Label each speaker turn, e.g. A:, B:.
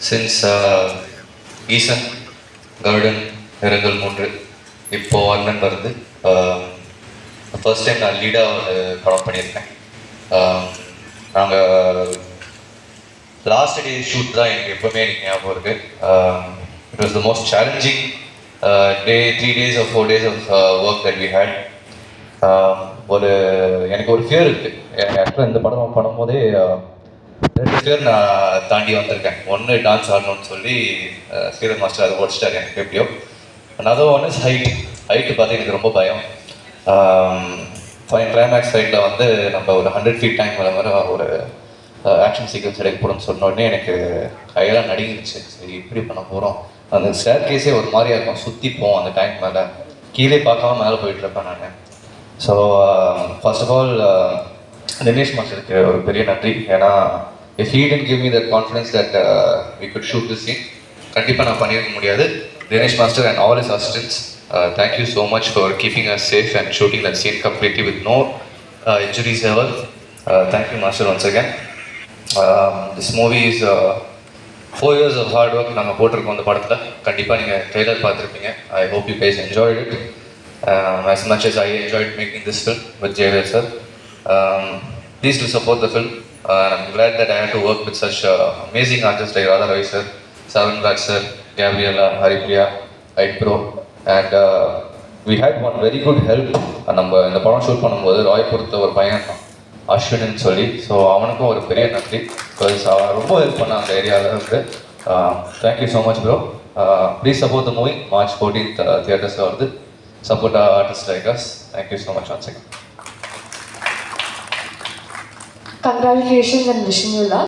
A: Since ஈசன், கருடன், நிறங்கள் 3 இப்போ அண்ணன் வருது. ஃபர்ஸ்ட் டைம் நான் லீடாக ஒரு படம் பண்ணியிருக்கேன். நாங்கள் லாஸ்ட் டே ஷூட் தான் எனக்கு எப்போவுமே எனக்கு ஞாபகம் இருக்குது. It was the most challenging day. 3 days or 4 days of work that we had. ஒரு எனக்கு ஒரு ஃபியர் இருக்குது. ஆக்சுவலாக இந்த படம் பண்ணும்போதே 2 பேர் நான் தாண்டி வந்திருக்கேன். ஒன்று டான்ஸ் ஆடணும்னு சொல்லி ஸ்ரீதர் மாஸ்டர் அதை ஓடிச்சிட்டாரு எனக்கு எப்படியோ. another one is ஹைட்டு பார்த்து எனக்கு ரொம்ப பயம். கிளைமேக்ஸ் ஃபைட்டில் வந்து நம்ம ஒரு 100 feet டேங்க் மேலே மாதிரி ஒரு ஆக்ஷன் சீக்வன்ஸ் எடுக்க போகணும்னு சொன்ன உடனே எனக்கு கையெல்லாம் நடுங்கிடுச்சு. சரி இப்படி பண்ண போகிறோம். அந்த ஸ்டேர் கேஸே ஒரு மாதிரியாக இருக்கும், சுற்றிப்போம் அந்த டேங்க் மேலே, கீழே பார்க்காம மேலே போயிட்டுருப்பேன் நான். So first of all Dinesh மாஸ்டருக்கு ஒரு பெரிய நன்றி. ஏன்னா if he didn't give me that confidence that we could shoot this scene, கண்டிப்பாக நான் பண்ணியிருக்க முடியாது. Dinesh master and all his assistants, thank you so much for keeping us safe and shooting that scene completely with no injuries ever. Thank you master once again. This movie is 4 years of hard work நாங்கள் போட்டிருக்கோம் அந்த படத்தில். கண்டிப்பாக நீங்கள் trailer பார்த்துருப்பீங்க. I hope you guys enjoyed it as much as I enjoyed making this film with Jayveer sir. Please do support the film. I'm glad that I had to work with such amazing artists like Radha Ravi sir, Savan Raj sir, Gabriella, Haripriya, Ait Bro, and we had one very good help. நம்ம இந்த படம் shoot பண்ணும்போது ராய் பொறுத்த ஒரு பையன் அஸ்வின்னு சொல்லி, so அவனுக்கும் ஒரு பெரிய நன்றி. பிகாஸ் அவன் ரொம்ப ஹெல்ப் பண்ண அந்த ஏரியாவில் இருக்கு. Thank you so much bro. Please support the movie. March 14th தியேட்டர்ஸில் வருது. Support artist like us. Thank you so much once again.
B: Congratulations and wishing you luck.